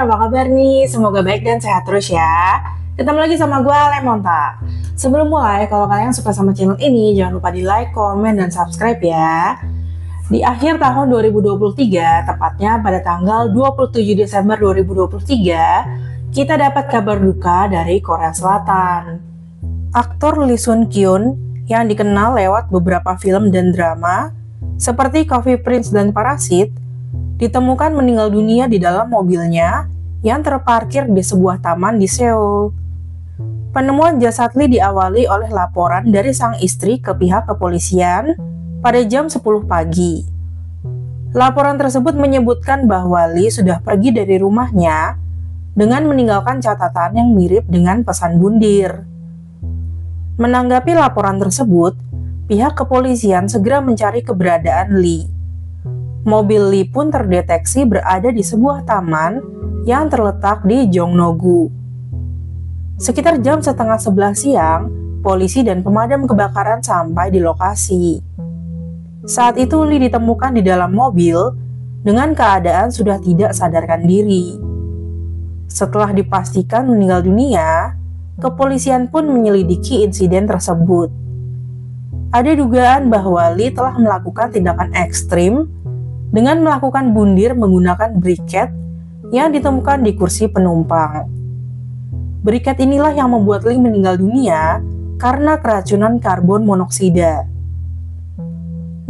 apa kabar nih? Semoga baik dan sehat terus ya. Ketemu lagi sama gue, Lemonta. Sebelum mulai, kalau kalian suka sama channel ini, jangan lupa di like, komen, dan subscribe ya. Di akhir tahun 2023, tepatnya pada tanggal 27 Desember 2023, kita dapat kabar duka dari Korea Selatan. Aktor Lee Sun Kyun yang dikenal lewat beberapa film dan drama, seperti Coffee Prince dan Parasit, ditemukan meninggal dunia di dalam mobilnya yang terparkir di sebuah taman di Seoul. Penemuan jasad Lee diawali oleh laporan dari sang istri ke pihak kepolisian pada jam 10 pagi. Laporan tersebut menyebutkan bahwa Lee sudah pergi dari rumahnya dengan meninggalkan catatan yang mirip dengan pesan bundir. Menanggapi laporan tersebut, pihak kepolisian segera mencari keberadaan Lee. Mobil Lee pun terdeteksi berada di sebuah taman yang terletak di Jongno-gu. Sekitar jam setengah 11 siang, polisi dan pemadam kebakaran sampai di lokasi. Saat itu Lee ditemukan di dalam mobil dengan keadaan sudah tidak sadarkan diri. Setelah dipastikan meninggal dunia, kepolisian pun menyelidiki insiden tersebut. Ada dugaan bahwa Lee telah melakukan tindakan ekstrim dengan melakukan bundir menggunakan briket yang ditemukan di kursi penumpang. Briket inilah yang membuat Lee meninggal dunia karena keracunan karbon monoksida.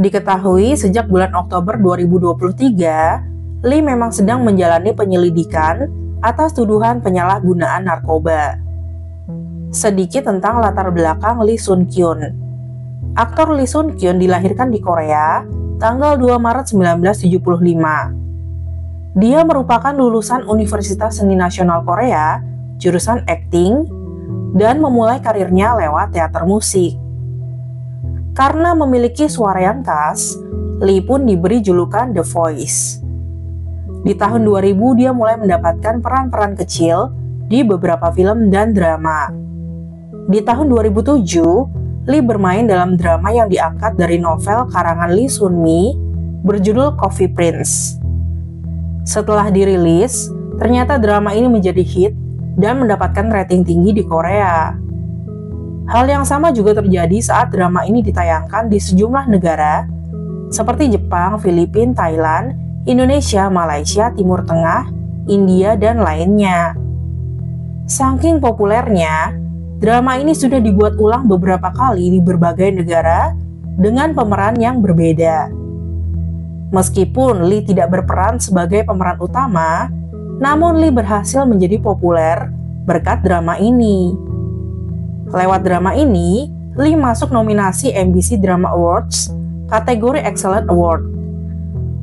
Diketahui sejak bulan Oktober 2023, Lee memang sedang menjalani penyelidikan atas tuduhan penyalahgunaan narkoba. Sedikit tentang latar belakang Lee Sun Kyun. Aktor Lee Sun Kyun dilahirkan di Korea tanggal 2 Maret 1975. Dia merupakan lulusan Universitas Seni Nasional Korea, jurusan akting, dan memulai karirnya lewat teater musik. Karena memiliki suara yang khas, Lee pun diberi julukan The Voice. Di tahun 2000 dia mulai mendapatkan peran-peran kecil di beberapa film dan drama. Di tahun 2007, Lee bermain dalam drama yang diangkat dari novel karangan Lee Sun-mi berjudul Coffee Prince. Setelah dirilis, ternyata drama ini menjadi hit dan mendapatkan rating tinggi di Korea. Hal yang sama juga terjadi saat drama ini ditayangkan di sejumlah negara seperti Jepang, Filipina, Thailand, Indonesia, Malaysia, Timur Tengah, India, dan lainnya. Saking populernya, drama ini sudah dibuat ulang beberapa kali di berbagai negara dengan pemeran yang berbeda. Meskipun Lee tidak berperan sebagai pemeran utama, namun Lee berhasil menjadi populer berkat drama ini. Lewat drama ini, Lee masuk nominasi MBC Drama Awards kategori Excellent Award.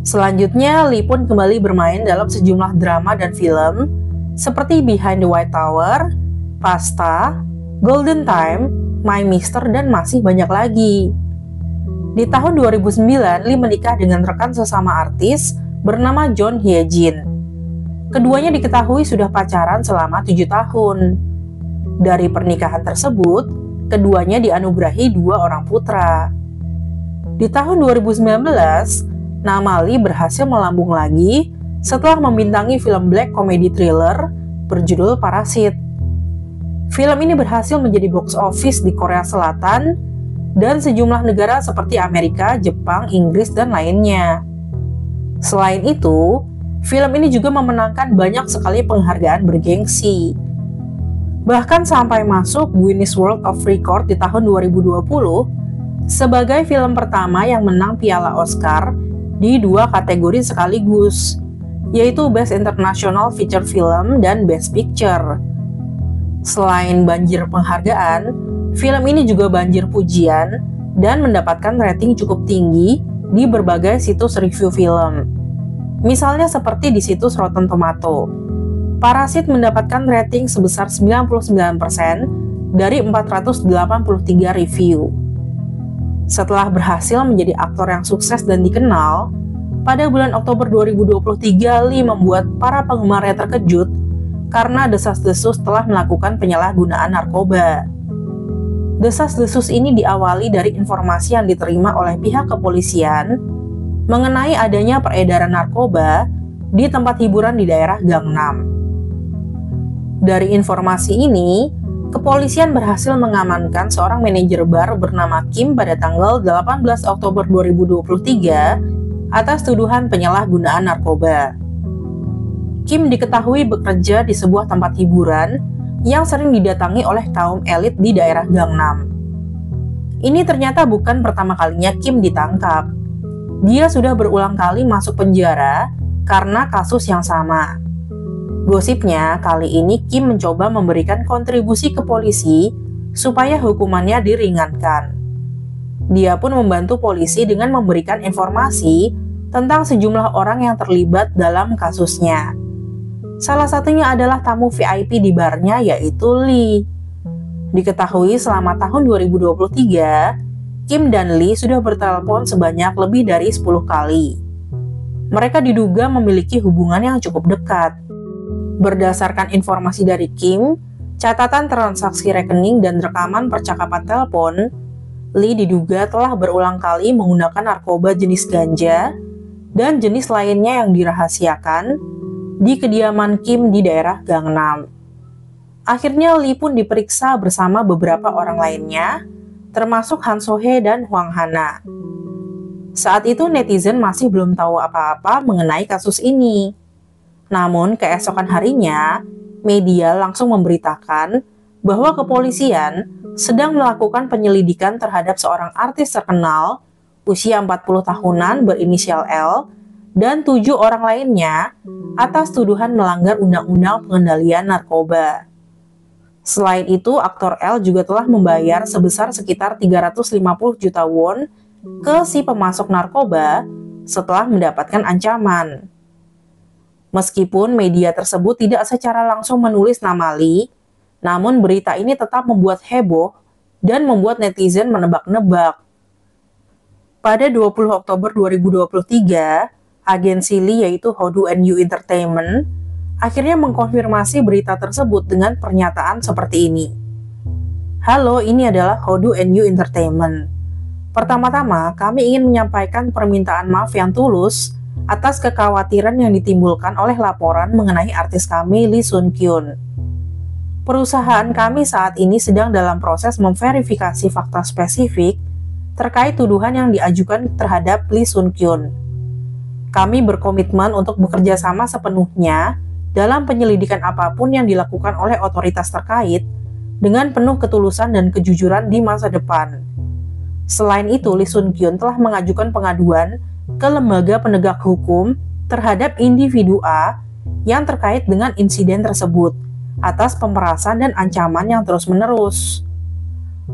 Selanjutnya, Lee pun kembali bermain dalam sejumlah drama dan film seperti Behind the White Tower, Pasta, Golden Time, My Mister, dan masih banyak lagi. Di tahun 2009, Lee menikah dengan rekan sesama artis bernama John Hye Jin. Keduanya diketahui sudah pacaran selama 7 tahun. Dari pernikahan tersebut, keduanya dianugerahi 2 orang putra. Di tahun 2019, nama Lee berhasil melambung lagi setelah membintangi film black comedy thriller berjudul Parasit. Film ini berhasil menjadi box office di Korea Selatan dan sejumlah negara seperti Amerika, Jepang, Inggris, dan lainnya. Selain itu, film ini juga memenangkan banyak sekali penghargaan bergengsi. Bahkan sampai masuk Guinness World of Record di tahun 2020 sebagai film pertama yang menang piala Oscar di 2 kategori sekaligus, yaitu Best International Feature Film dan Best Picture. Selain banjir penghargaan, film ini juga banjir pujian dan mendapatkan rating cukup tinggi di berbagai situs review film. Misalnya seperti di situs Rotten Tomato. Parasit mendapatkan rating sebesar 99% dari 483 review. Setelah berhasil menjadi aktor yang sukses dan dikenal, pada bulan Oktober 2023 Lee membuat para penggemarnya terkejut karena desas-desus telah melakukan penyalahgunaan narkoba. Desas-desus ini diawali dari informasi yang diterima oleh pihak kepolisian mengenai adanya peredaran narkoba di tempat hiburan di daerah Gangnam. Dari informasi ini, kepolisian berhasil mengamankan seorang manajer bar bernama Kim pada tanggal 18 Oktober 2023 atas tuduhan penyalahgunaan narkoba. Kim diketahui bekerja di sebuah tempat hiburan yang sering didatangi oleh kaum elit di daerah Gangnam. Ini ternyata bukan pertama kalinya Kim ditangkap. Dia sudah berulang kali masuk penjara karena kasus yang sama. Gosipnya, kali ini Kim mencoba memberikan kontribusi ke polisi supaya hukumannya diringankan. Dia pun membantu polisi dengan memberikan informasi tentang sejumlah orang yang terlibat dalam kasusnya. Salah satunya adalah tamu VIP di barnya, yaitu Lee. Diketahui selama tahun 2023, Kim dan Lee sudah bertelepon sebanyak lebih dari 10 kali. Mereka diduga memiliki hubungan yang cukup dekat. Berdasarkan informasi dari Kim, catatan transaksi rekening dan rekaman percakapan telepon, Lee diduga telah berulang kali menggunakan narkoba jenis ganja dan jenis lainnya yang dirahasiakan di kediaman Kim di daerah Gangnam. Akhirnya Lee pun diperiksa bersama beberapa orang lainnya, termasuk Han So-hye dan Hwang Hana. Saat itu netizen masih belum tahu apa-apa mengenai kasus ini. Namun keesokan harinya, media langsung memberitakan bahwa kepolisian sedang melakukan penyelidikan terhadap seorang artis terkenal usia 40 tahunan berinisial L dan 7 orang lainnya atas tuduhan melanggar Undang-Undang Pengendalian Narkoba. Selain itu, aktor L juga telah membayar sebesar sekitar 350 juta won ke si pemasok narkoba setelah mendapatkan ancaman. Meskipun media tersebut tidak secara langsung menulis nama Lee, namun berita ini tetap membuat heboh dan membuat netizen menebak-nebak. Pada 20 Oktober 2023, agensi Lee yaitu Hodu NU Entertainment akhirnya mengkonfirmasi berita tersebut dengan pernyataan seperti ini. Halo, ini adalah Hodu NU Entertainment. Pertama-tama, kami ingin menyampaikan permintaan maaf yang tulus atas kekhawatiran yang ditimbulkan oleh laporan mengenai artis kami Lee Sun Kyun. Perusahaan kami saat ini sedang dalam proses memverifikasi fakta spesifik terkait tuduhan yang diajukan terhadap Lee Sun Kyun. Kami berkomitmen untuk bekerja sama sepenuhnya dalam penyelidikan apapun yang dilakukan oleh otoritas terkait dengan penuh ketulusan dan kejujuran di masa depan. Selain itu, Lee Sun Kyun telah mengajukan pengaduan ke lembaga penegak hukum terhadap individu A yang terkait dengan insiden tersebut atas pemerasan dan ancaman yang terus-menerus.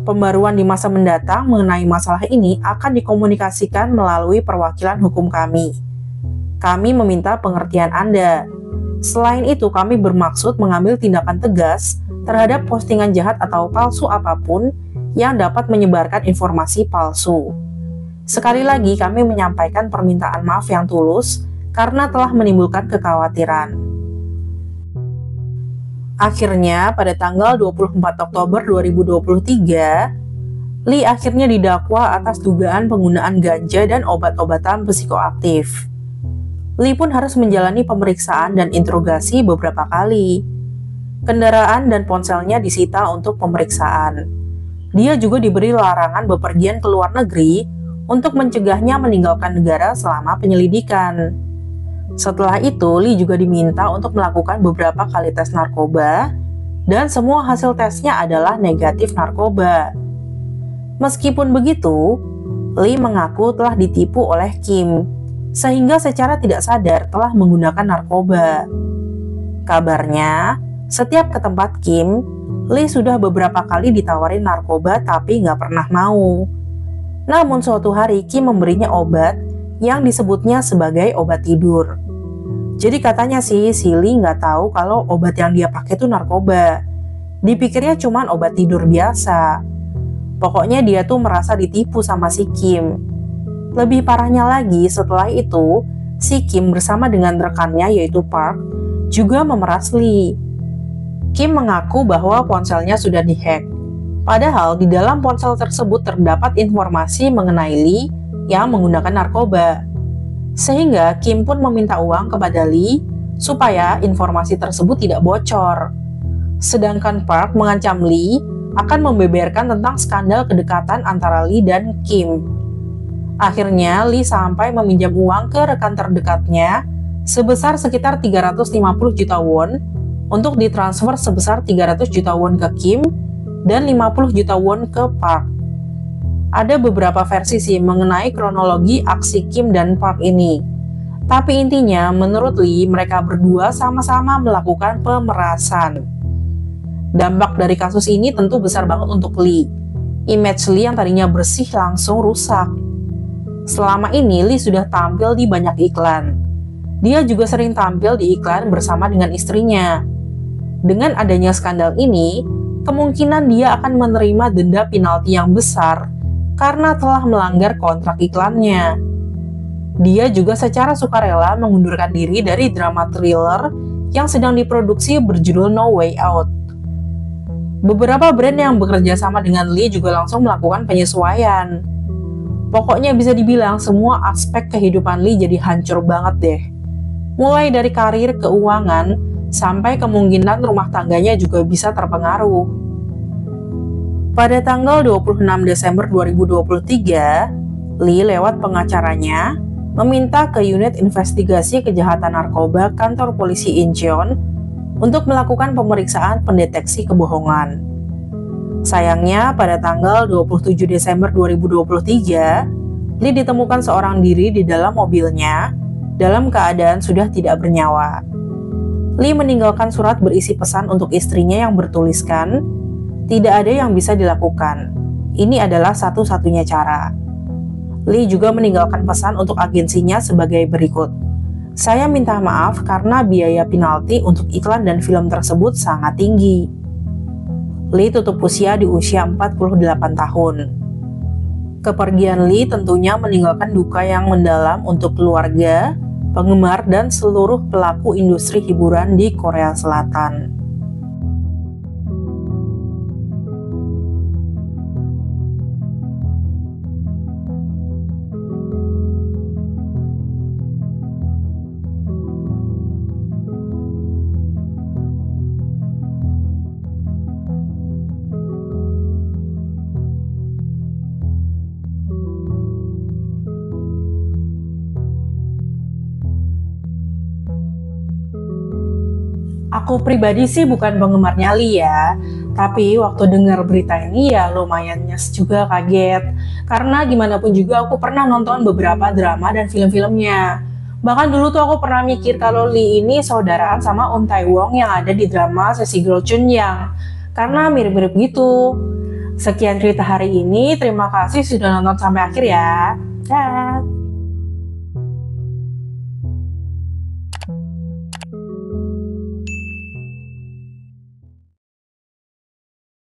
Pembaruan di masa mendatang mengenai masalah ini akan dikomunikasikan melalui perwakilan hukum kami. Kami meminta pengertian Anda. Selain itu, kami bermaksud mengambil tindakan tegas terhadap postingan jahat atau palsu apapun yang dapat menyebarkan informasi palsu. Sekali lagi, kami menyampaikan permintaan maaf yang tulus karena telah menimbulkan kekhawatiran. Akhirnya, pada tanggal 24 Oktober 2023, Lee akhirnya didakwa atas dugaan penggunaan ganja dan obat-obatan psikoaktif. Lee pun harus menjalani pemeriksaan dan interogasi beberapa kali. Kendaraan dan ponselnya disita untuk pemeriksaan. Dia juga diberi larangan bepergian ke luar negeri untuk mencegahnya meninggalkan negara selama penyelidikan. Setelah itu, Lee juga diminta untuk melakukan beberapa kali tes narkoba, dan semua hasil tesnya adalah negatif narkoba. Meskipun begitu, Lee mengaku telah ditipu oleh Kim, sehingga secara tidak sadar telah menggunakan narkoba. Kabarnya, setiap ke tempat Kim, Lee sudah beberapa kali ditawarin narkoba tapi nggak pernah mau. Namun suatu hari Kim memberinya obat yang disebutnya sebagai obat tidur. Jadi katanya sih si Lee nggak tahu kalau obat yang dia pakai itu narkoba. Dipikirnya cuman obat tidur biasa. Pokoknya dia tuh merasa ditipu sama si Kim. Lebih parahnya lagi, setelah itu si Kim bersama dengan rekannya yaitu Park juga memeras Lee. Kim mengaku bahwa ponselnya sudah dihack. Padahal di dalam ponsel tersebut terdapat informasi mengenai Lee yang menggunakan narkoba. Sehingga Kim pun meminta uang kepada Lee supaya informasi tersebut tidak bocor. Sedangkan Park mengancam Lee akan membeberkan tentang skandal kedekatan antara Lee dan Kim. Akhirnya, Lee sampai meminjam uang ke rekan terdekatnya sebesar sekitar 350 juta won untuk ditransfer sebesar 300 juta won ke Kim dan 50 juta won ke Park. Ada beberapa versi sih mengenai kronologi aksi Kim dan Park ini. Tapi intinya, menurut Lee, mereka berdua sama-sama melakukan pemerasan. Dampak dari kasus ini tentu besar banget untuk Lee. Image Lee yang tadinya bersih langsung rusak. Selama ini, Lee sudah tampil di banyak iklan. Dia juga sering tampil di iklan bersama dengan istrinya. Dengan adanya skandal ini, kemungkinan dia akan menerima denda penalti yang besar karena telah melanggar kontrak iklannya. Dia juga secara sukarela mengundurkan diri dari drama thriller yang sedang diproduksi berjudul No Way Out. Beberapa brand yang bekerja sama dengan Lee juga langsung melakukan penyesuaian. Pokoknya bisa dibilang semua aspek kehidupan Lee jadi hancur banget deh. Mulai dari karir, keuangan, sampai kemungkinan rumah tangganya juga bisa terpengaruh. Pada tanggal 26 Desember 2023, Lee lewat pengacaranya meminta ke unit investigasi kejahatan narkoba kantor polisi Incheon untuk melakukan pemeriksaan pendeteksi kebohongan. Sayangnya, pada tanggal 27 Desember 2023, Lee ditemukan seorang diri di dalam mobilnya dalam keadaan sudah tidak bernyawa. Lee meninggalkan surat berisi pesan untuk istrinya yang bertuliskan, "Tidak ada yang bisa dilakukan. Ini adalah satu-satunya cara." Lee juga meninggalkan pesan untuk agensinya sebagai berikut. "Saya minta maaf karena biaya penalti untuk iklan dan film tersebut sangat tinggi." Lee tutup usia di usia 48 tahun. Kepergian Lee tentunya meninggalkan duka yang mendalam untuk keluarga, penggemar, dan seluruh pelaku industri hiburan di Korea Selatan. Aku pribadi sih bukan penggemarnya Lee ya, tapi waktu dengar berita ini ya lumayan nyes juga kaget. Karena gimana pun juga aku pernah nonton beberapa drama dan film-filmnya. Bahkan dulu tuh aku pernah mikir kalau Lee ini saudaraan sama Tae Wong yang ada di drama Sesi Girl Chunyang. Karena mirip-mirip gitu. Sekian cerita hari ini, terima kasih sudah nonton sampai akhir ya. Dah.